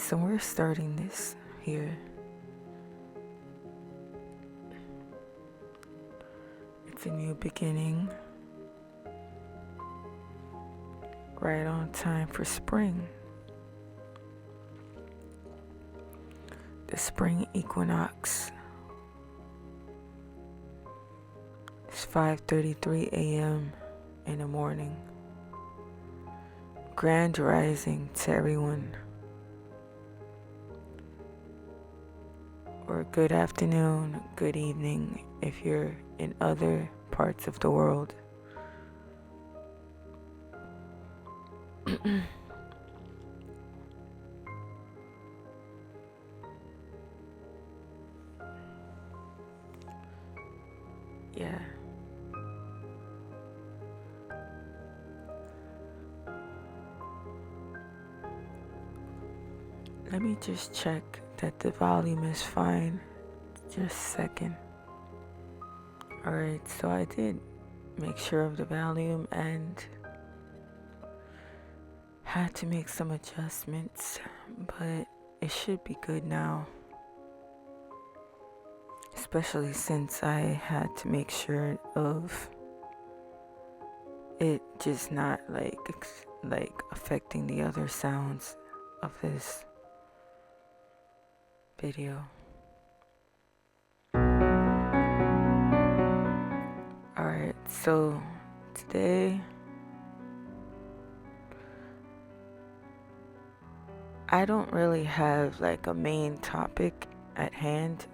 so we're starting this here. It's a new beginning. Right on time for spring. The spring equinox. It's 5:33 a.m. in the morning. Grand rising to everyone. Or good afternoon, good evening if you're in other parts of the world. Yeah. Let me just check that the volume is fine. Just a second. Alright, so I did make sure of the volume and had to make some adjustments, but it should be good now. Especially since I had to make sure of it just not like affecting the other sounds of this video. Alright, so today I don't really have like a main topic at hand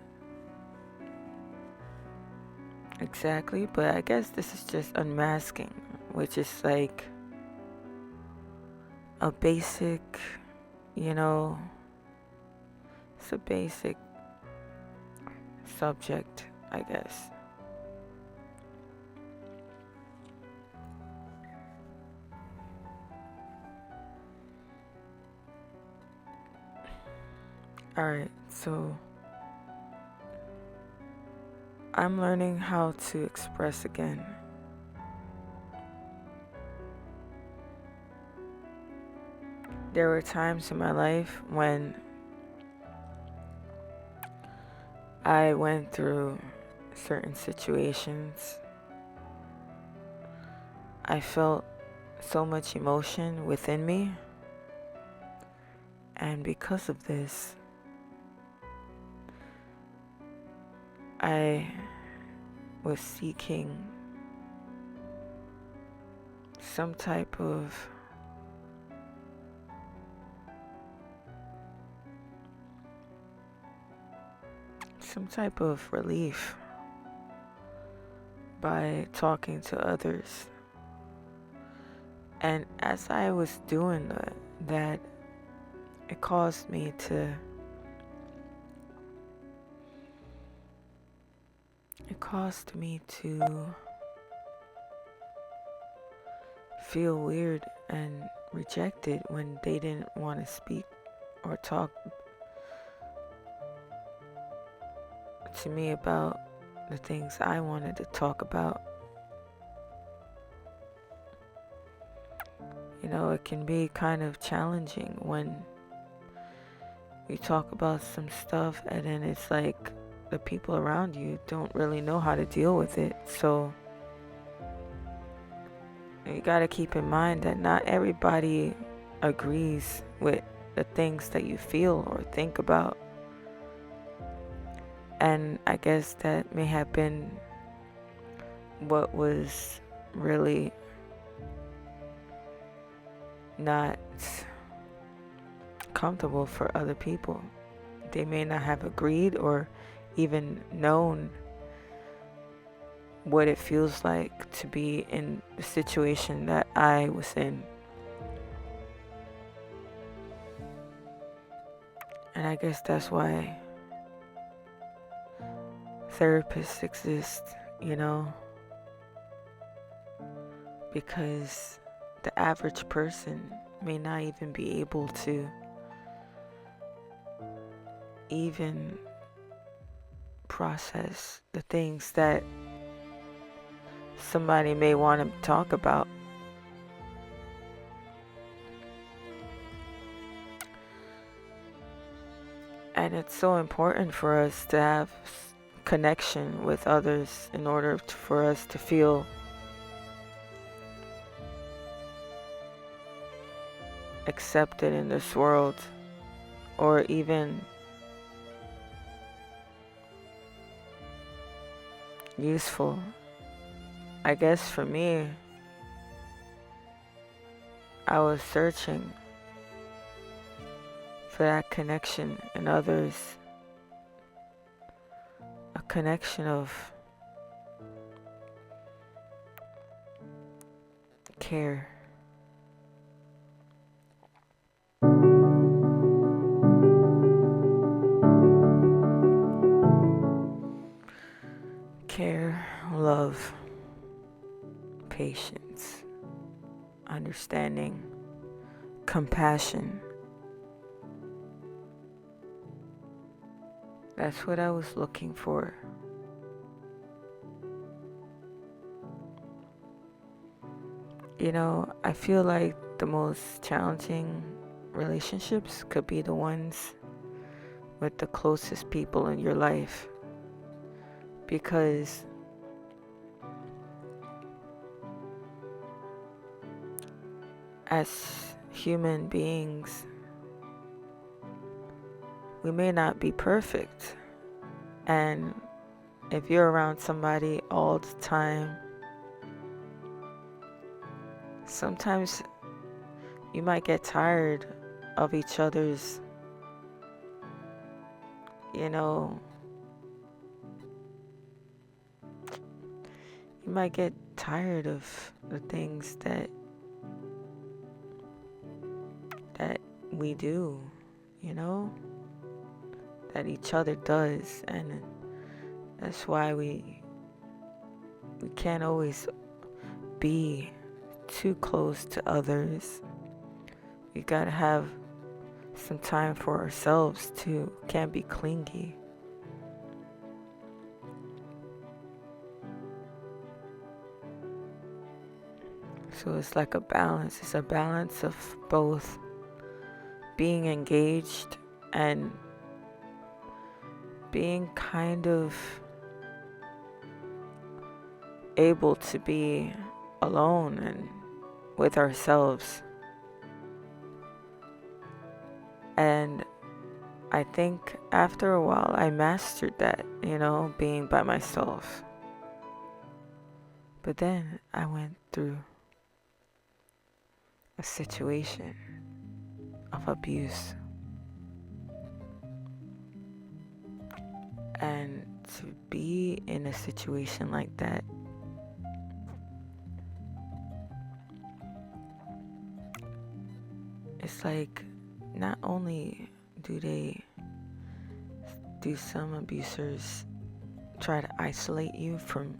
exactly, but I guess this is just unmasking, which is like a basic, it's a basic subject, I guess. Alright, so I'm learning how to express again. There were times in my life when I went through certain situations. I felt so much emotion within me, and because of this, I was seeking some type of relief by talking to others. And as I was doing that, it caused me to feel weird and rejected when they didn't want to speak or talk to me about the things I wanted to talk about. It can be kind of challenging when you talk about some stuff and then it's like the people around you don't really know how to deal with it. So you gotta keep in mind that not everybody agrees with the things that you feel or think about. And I guess that may have been what was really not comfortable for other people. They may not have agreed or even known what it feels like to be in the situation that I was in. And I guess that's why therapists exist, because the average person may not even be able to even process the things that somebody may want to talk about. And it's so important for us to have connection with others in order for us to feel accepted in this world, or even useful. I guess for me, I was searching for that connection in others, a connection of care. Care, love, patience, understanding, compassion. That's what I was looking for. You know, I feel like the most challenging relationships could be the ones with the closest people in your life, because as human beings, we may not be perfect. And if you're around somebody all the time, sometimes you might get tired of each other's, you know, you might get tired of the things that we do, you know, that each other does. And that's why we can't always be too close to others. We gotta have some time for ourselves too. Can't be clingy. So it's like a balance. It's a balance of both being engaged and being kind of able to be alone and with ourselves. And I think after a while I mastered that, you know, being by myself. But then I went through a situation of abuse. And to be in a situation like that, it's like not only do some abusers try to isolate you from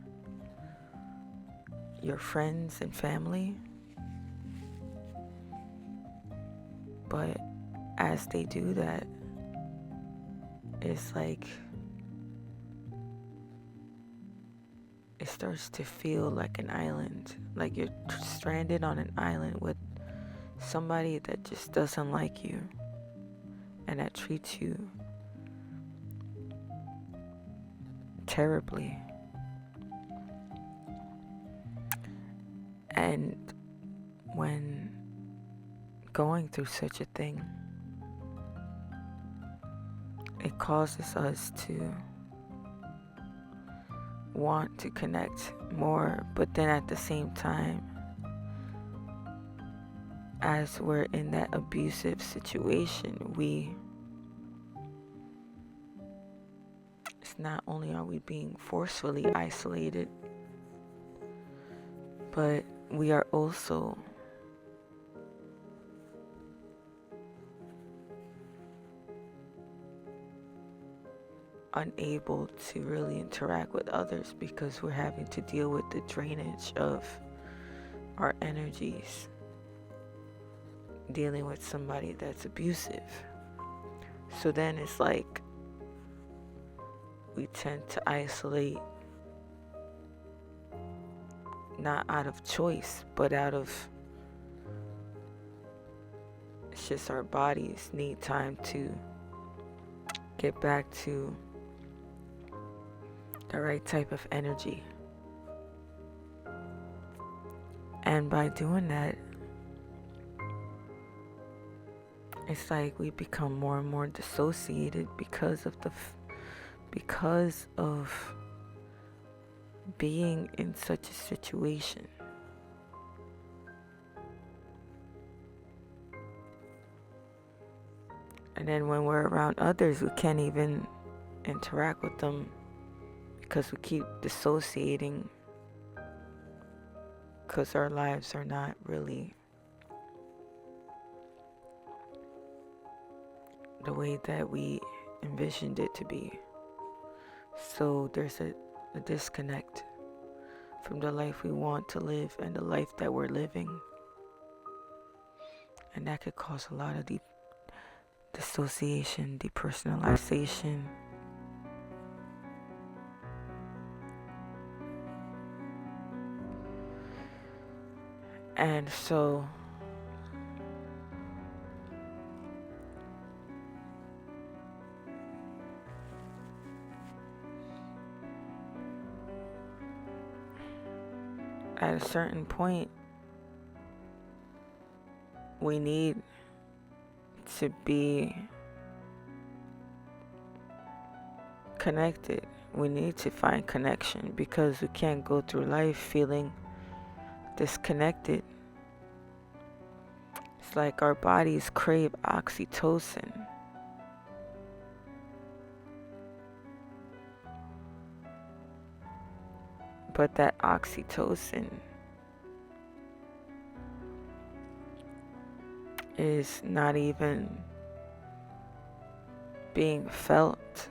your friends and family, but as they do that, it's like it starts to feel like an island, like you're stranded on an island with somebody that just doesn't like you and that treats you terribly. And when going through such a thing, it causes us to want to connect more, but then at the same time, as we're in that abusive situation, it's not only are we being forcefully isolated, but we are also unable to really interact with others because we're having to deal with the drainage of our energies dealing with somebody that's abusive. So then it's like we tend to isolate, not out of choice, but out of, it's just our bodies need time to get back to the right type of energy. And by doing that, it's like we become more and more dissociated because of being in such a situation. And then when we're around others, we can't even interact with them because we keep dissociating, because our lives are not really the way that we envisioned it to be. So there's a disconnect from the life we want to live and the life that we're living. And that could cause a lot of dissociation, depersonalization. And so at a certain point, we need to be connected. We need to find connection, because we can't go through life feeling disconnected. It's like our bodies crave oxytocin. But that oxytocin is not even being felt.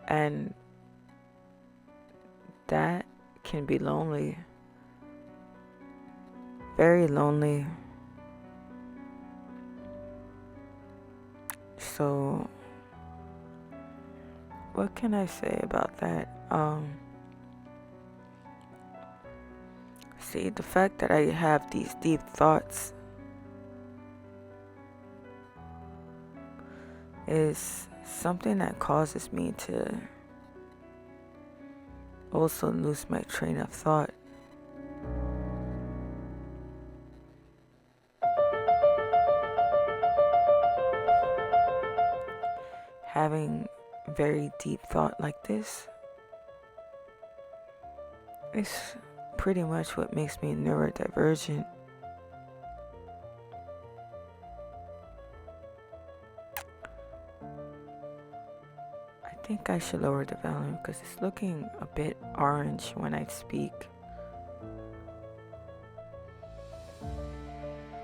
And that can be lonely, very lonely. So what can I say about that? See, the fact that I have these deep thoughts is something that causes me to also lose my train of thought. Having very deep thought like this is pretty much what makes me neurodivergent. I think I should lower the volume because it's looking a bit orange when I speak.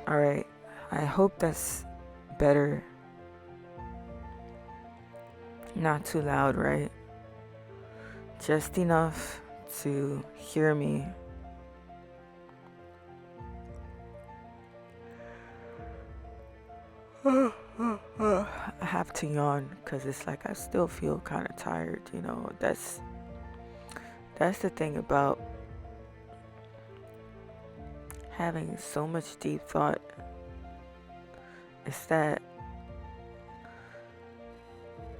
Alright, I hope that's better. Not too loud, right? Just enough to hear me. I have to yawn because it's like I still feel kind of tired, you know. That's the thing about having so much deep thought, is that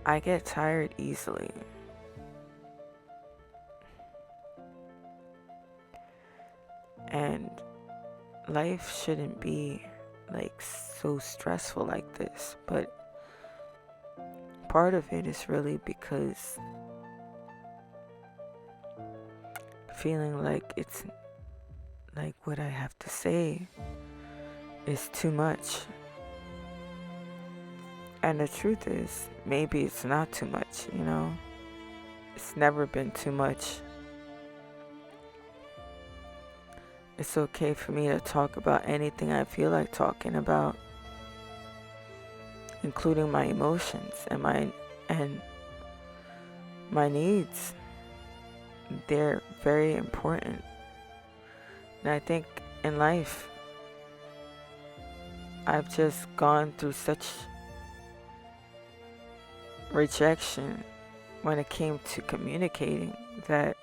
I get tired easily. And life shouldn't be like so stressful like this, but part of it is really because feeling like it's like what I have to say is too much. And the truth is, maybe it's not too much, you know? It's never been too much. It's okay for me to talk about anything I feel like talking about, including my emotions and my needs. They're very important. And I think in life, I've just gone through such rejection when it came to communicating that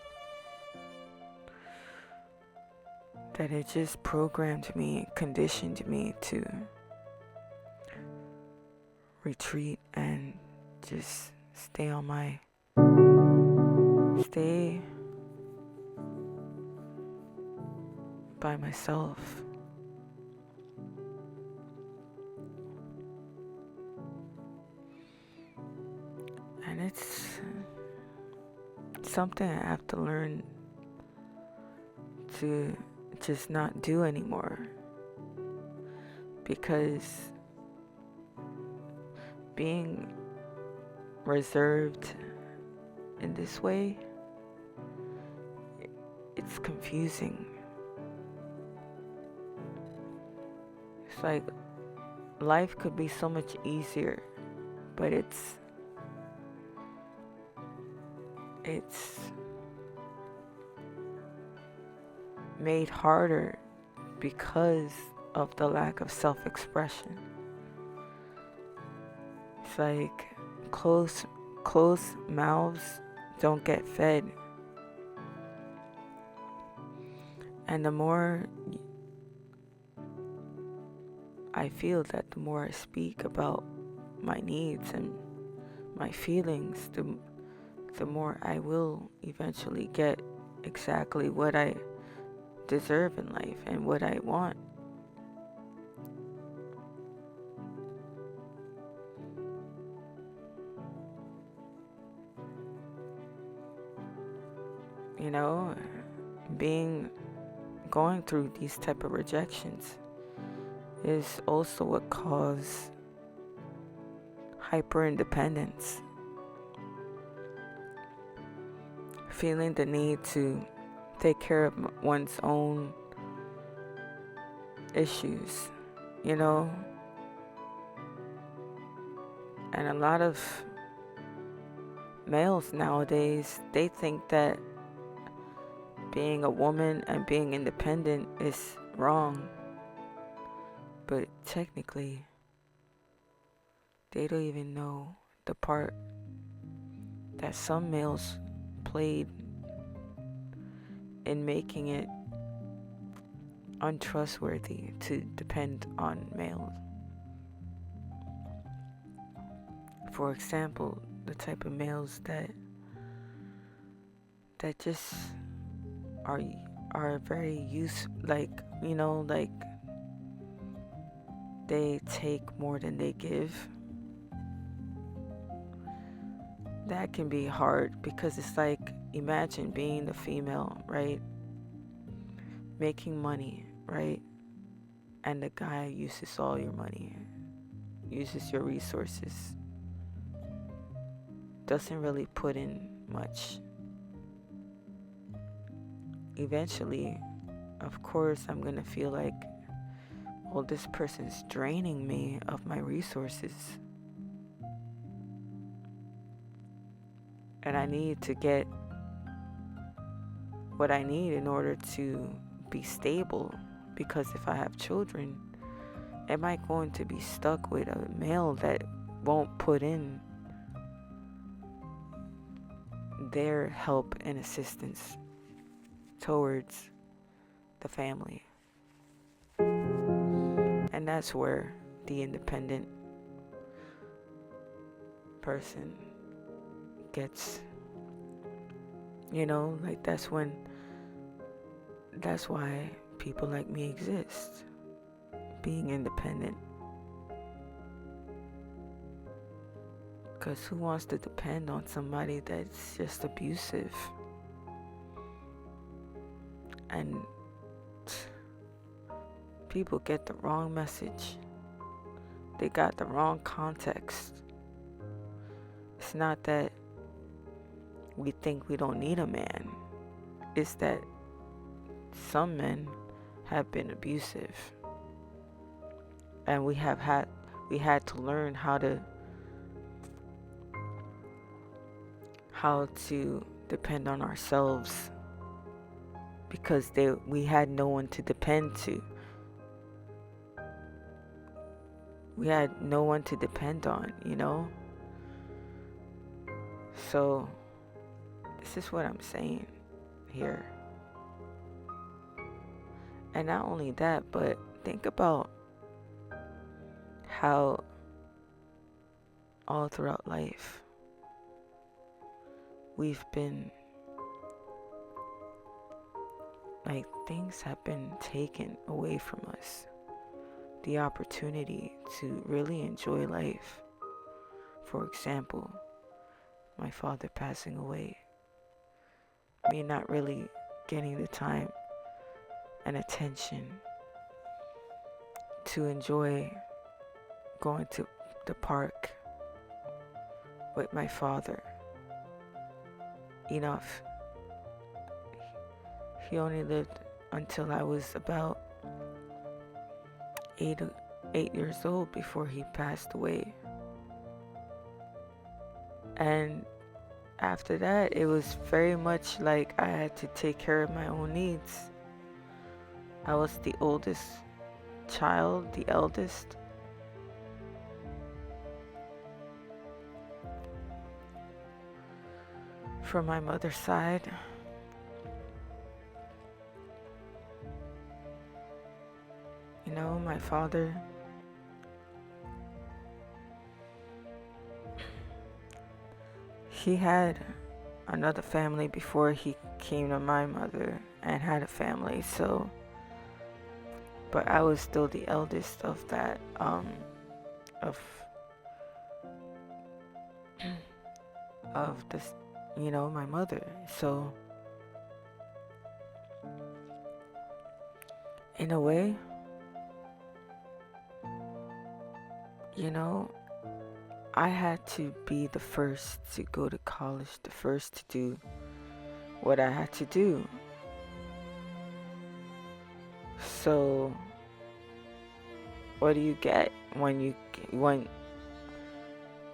that it just programmed me, conditioned me to retreat and just stay by myself. And it's something I have to learn to just not do anymore, because being reserved in this way, it's confusing. It's like life could be so much easier, but it's made harder because of the lack of self-expression. It's like closed mouths don't get fed. And the more I feel that the more I speak about my needs and my feelings, the more I will eventually get exactly what I deserve in life and what I want. You know, going through these type of rejections is also what causes hyper independence. Feeling the need to take care of one's own issues, you know? And a lot of males nowadays, they think that being a woman and being independent is wrong. But technically, they don't even know the part that some males played in making it untrustworthy to depend on males. For example, the type of males that just are very like they take more than they give. That can be hard, because it's like, imagine being the female, right? Making money, right? And the guy uses all your money, uses your resources, doesn't really put in much. Eventually, of course, I'm gonna feel like, well, this person's draining me of my resources, and I need to get what I need in order to be stable. Because if I have children, am I going to be stuck with a male that won't put in their help and assistance towards the family? And that's where the independent person gets, like that's why people like me exist, being independent. Because who wants to depend on somebody that's just abusive? And people get the wrong message. They got the wrong context. It's not that we think we don't need a man. It's that some men have been abusive. And we had to learn how to depend on ourselves, because we had no one to depend to. We had no one to depend on, So this is what I'm saying here. And not only that, but think about how all throughout life we've been, like, things have been taken away from us. The opportunity to really enjoy life. For example, my father passing away. Me not really getting the time and attention to enjoy going to the park with my father. Enough. He only lived until I was about 8 years old before he passed away. And after that, it was very much like I had to take care of my own needs. I was the oldest child, the eldest. From my mother's side. You know, my father, he had another family before he came to my mother and had a family, so, but I was still the eldest of that, of this, my mother. So, in a way, I had to be the first to go to college, the first to do what I had to do. So, what do you get when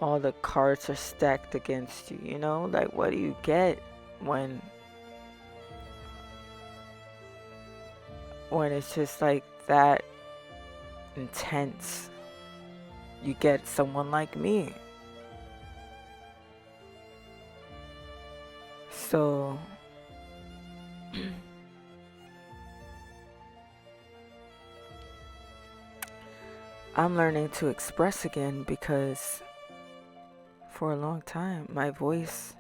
all the cards are stacked against you, Like, what do you get when it's just like that intense? You get someone like me. So, I'm learning to express again because for a long time my voice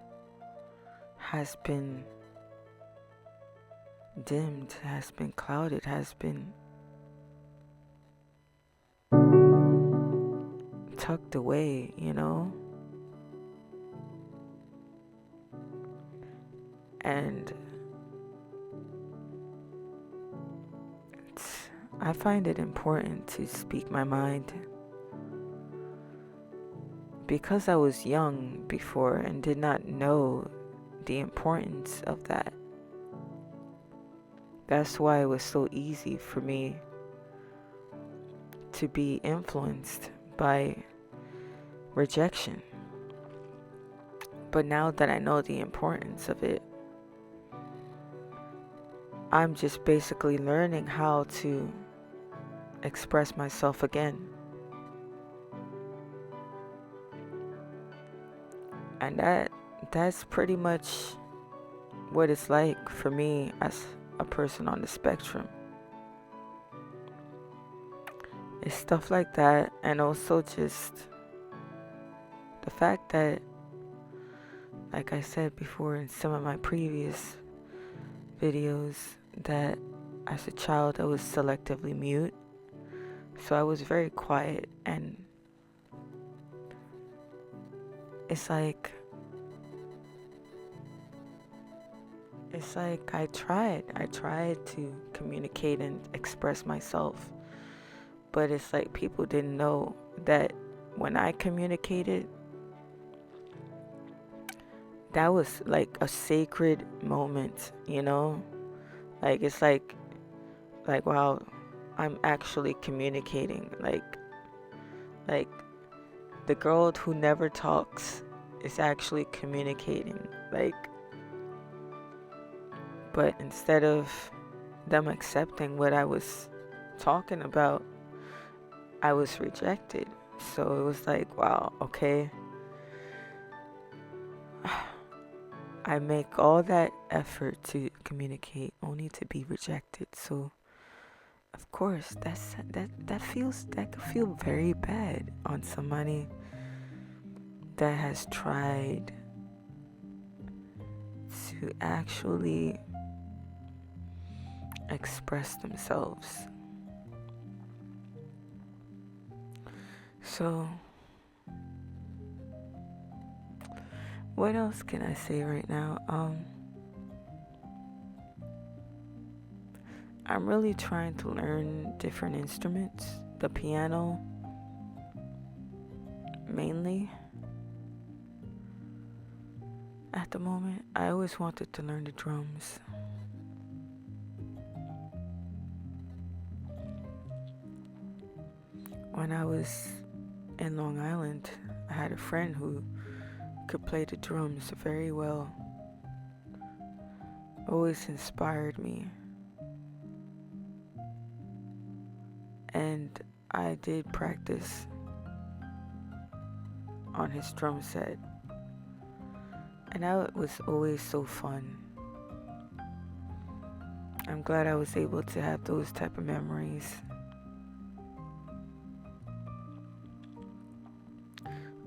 has been dimmed, has been clouded, has been tucked away, And I find it important to speak my mind because I was young before and did not know the importance of that. That's why it was so easy for me to be influenced by rejection. But now that I know the importance of it, I'm just basically learning how to express myself again. And that's pretty much what it's like for me as a person on the spectrum. It's stuff like that, and also just the fact that, like I said before in some of my previous videos, that as a child I was selectively mute. So I was very quiet, and it's like I tried to communicate and express myself, but it's like people didn't know that when I communicated, that was like a sacred moment, Like, it's like wow, I'm actually communicating. Like the girl who never talks is actually communicating. But instead of them accepting what I was talking about, I was rejected. So it was like, wow, okay. I make all that effort to communicate only to be rejected. So of course, that could feel very bad on somebody that has tried to actually express themselves. So, what else can I say right now? I'm really trying to learn different instruments. The piano, mainly, at the moment. I always wanted to learn the drums. When I was in Long Island, I had a friend who could play the drums very well. Always inspired me. And I did practice on his drum set. And that was always so fun. I'm glad I was able to have those type of memories.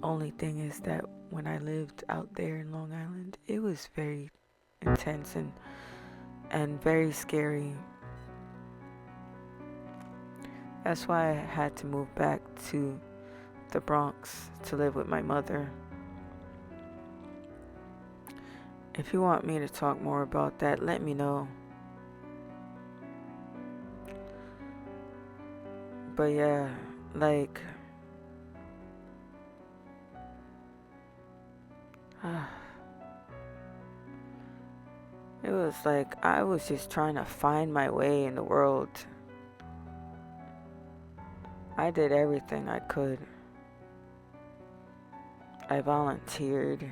Only thing is that when I lived out there in Long Island, it was very intense and very scary. That's why I had to move back to the Bronx to live with my mother. If you want me to talk more about that, let me know. But yeah, like it was like I was just trying to find my way in the world. I did everything I could. I volunteered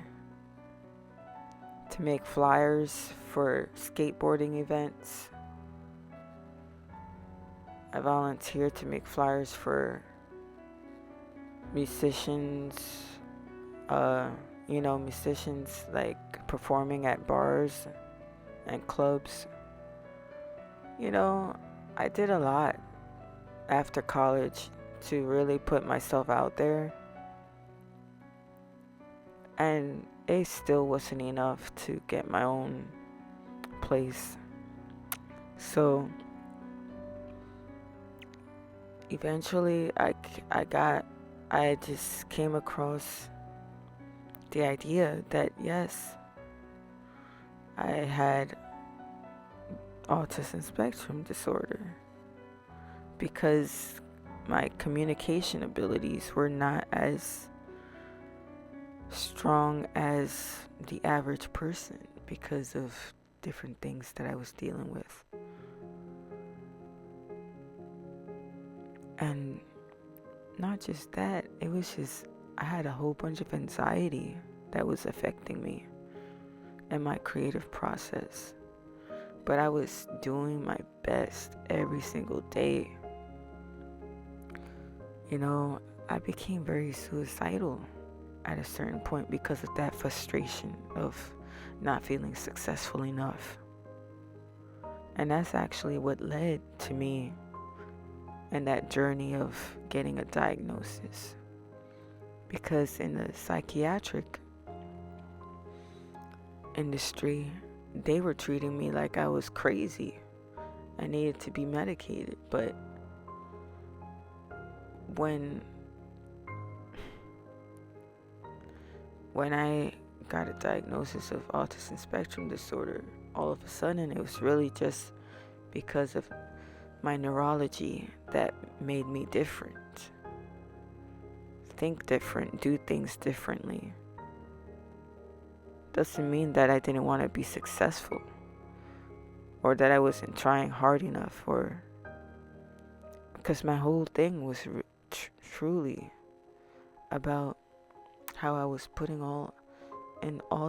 to make flyers for skateboarding events. I volunteered to make flyers for musicians, musicians like performing at bars and clubs. I did a lot after college to really put myself out there. And it still wasn't enough to get my own place. So eventually I just came across the idea that yes, I had autism spectrum disorder because my communication abilities were not as strong as the average person because of different things that I was dealing with. And not just that, it was just I had a whole bunch of anxiety that was affecting me and my creative process. But I was doing my best every single day. I became very suicidal at a certain point because of that frustration of not feeling successful enough. And that's actually what led to me and that journey of getting a diagnosis. Because in the psychiatric industry, they were treating me like I was crazy. I needed to be medicated. But when I got a diagnosis of autism spectrum disorder, all of a sudden it was really just because of my neurology that made me different. Think different, do things differently. Doesn't mean that I didn't want to be successful or that I wasn't trying hard enough, or because my whole thing was truly about how I was putting all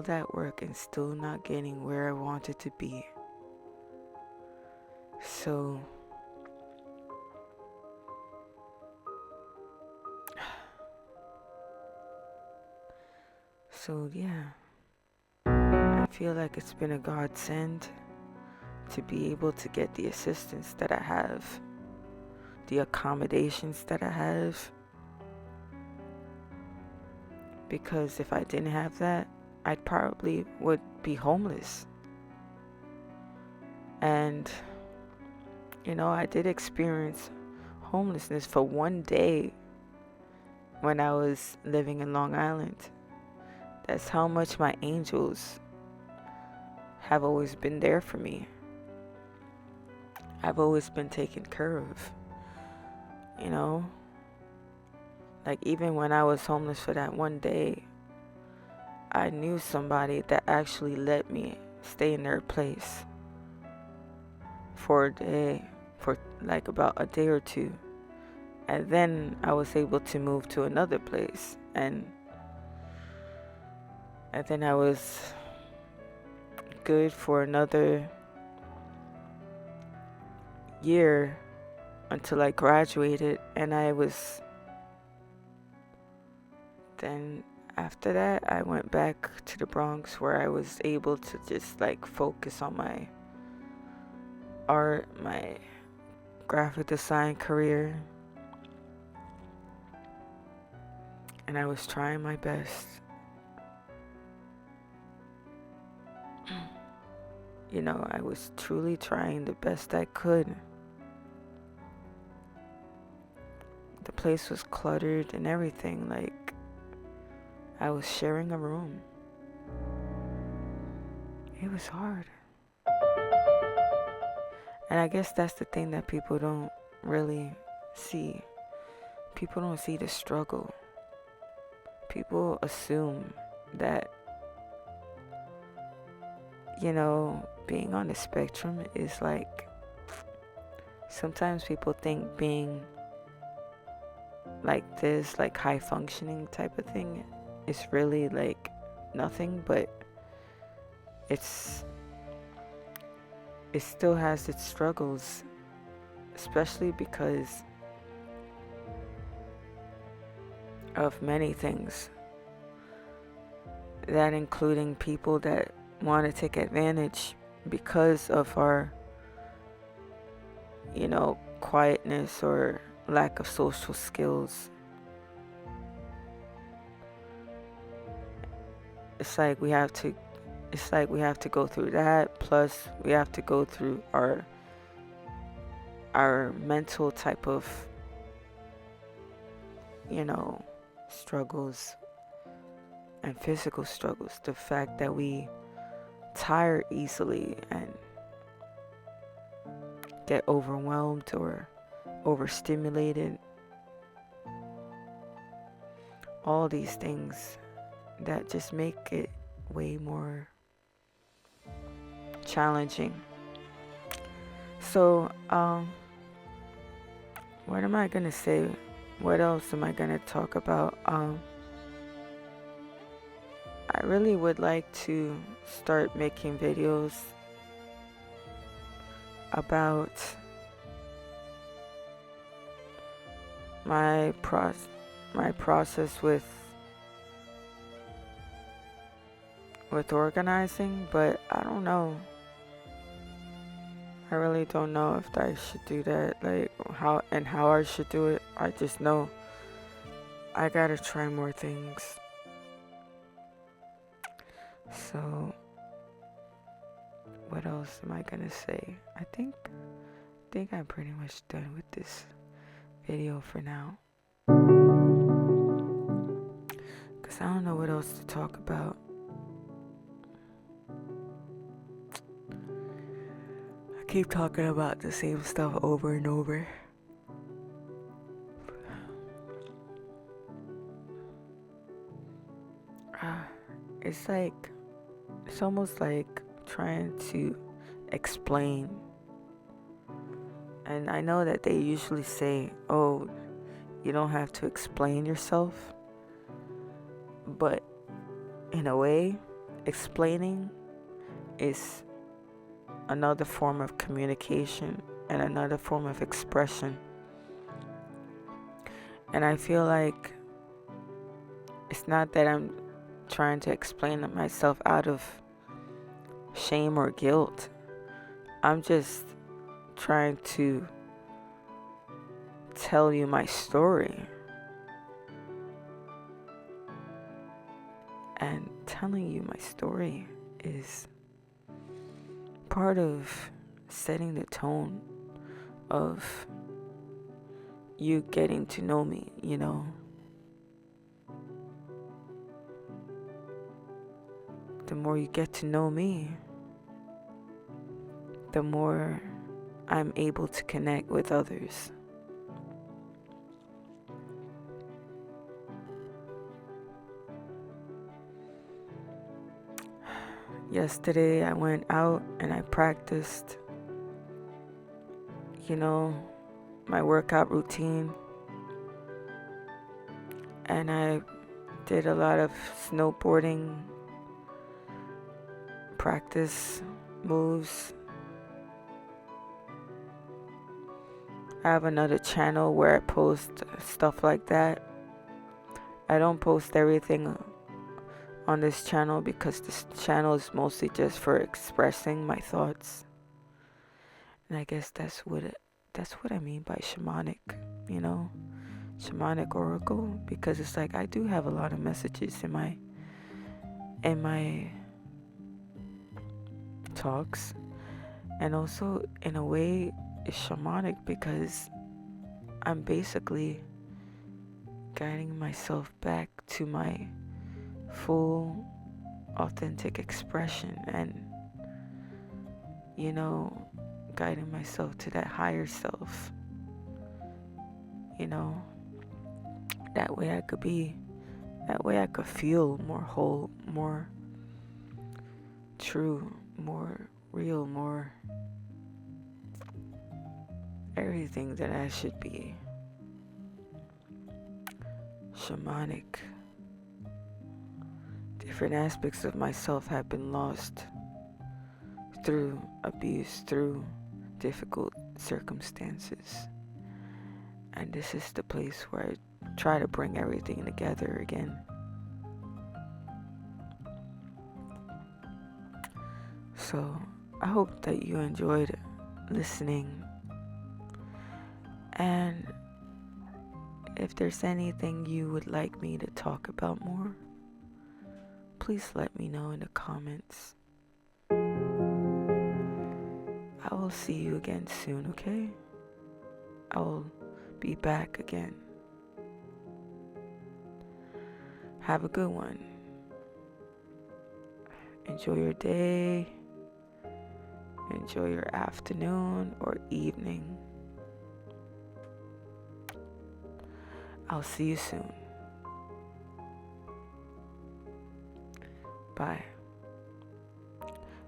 that work and still not getting where I wanted to be. So yeah, I feel like it's been a godsend to be able to get the assistance that I have the accommodations that I have. Because if I didn't have that, I probably would be homeless. And, I did experience homelessness for one day when I was living in Long Island. That's how much my angels have always been there for me. I've always been taken care of. Like even when I was homeless for that one day, I knew somebody that actually let me stay in their place for a day, for like about a day or two. And then I was able to move to another place. And then I was good for another year until I graduated. And then after that, I went back to the Bronx where I was able to just like focus on my art, my graphic design career. And I was trying my best. I was truly trying the best I could. The place was cluttered and everything. Like, I was sharing a room. It was hard. And I guess that's the thing that people don't really see. People don't see the struggle. People assume that, being on the spectrum is like, sometimes people think being like this, like high functioning type of thing, is really like nothing, but it still has its struggles, especially because of many things, that including people that want to take advantage because of our quietness or lack of social skills. It's like we have to go through that, plus we have to go through our mental type of struggles and physical struggles. The fact that we tire easily and get overwhelmed or overstimulated. All these things that just make it way more challenging. So, what am I gonna say? What else am I gonna talk about? I really would like to start making videos about my process with organizing, but I don't know. I really don't know if I should do that, like how I should do it. I just know I gotta try more things. So, what else am I gonna say? I think I'm pretty much done with this video for now. Cause I don't know what else to talk about. I keep talking about the same stuff over and over. It's almost like trying to explain. And I know that they usually say, oh, you don't have to explain yourself. But in a way, explaining is another form of communication and another form of expression. And I feel like it's not that I'm trying to explain myself out of shame or guilt. I'm just trying to tell you my story. And telling you my story is part of setting the tone of you getting to know me, you know. The more you get to know me, the more I'm able to connect with others. Yesterday I went out and I practiced, my workout routine. And I did a lot of snowboarding practice moves. I have another channel where I post stuff like that. I don't post everything on this channel because this channel is mostly just for expressing my thoughts. And I guess that's what I mean by shamanic, shamanic oracle, because it's like I do have a lot of messages in my talks, and also in a way it's shamanic because I'm basically guiding myself back to my full authentic expression, and guiding myself to that higher self, that way I could feel more whole, more true, more real, more everything that I should be. Shamanic. Different aspects of myself have been lost through abuse, through difficult circumstances. And this is the place where I try to bring everything together again. So I hope that you enjoyed listening. And if there's anything you would like me to talk about more, please let me know in the comments. I will see you again soon, okay? I will be back again. Have a good one. Enjoy your day. Enjoy your afternoon or evening. I'll see you soon. Bye.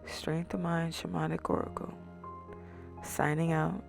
Strength of Mind Shamanic Oracle. Signing out.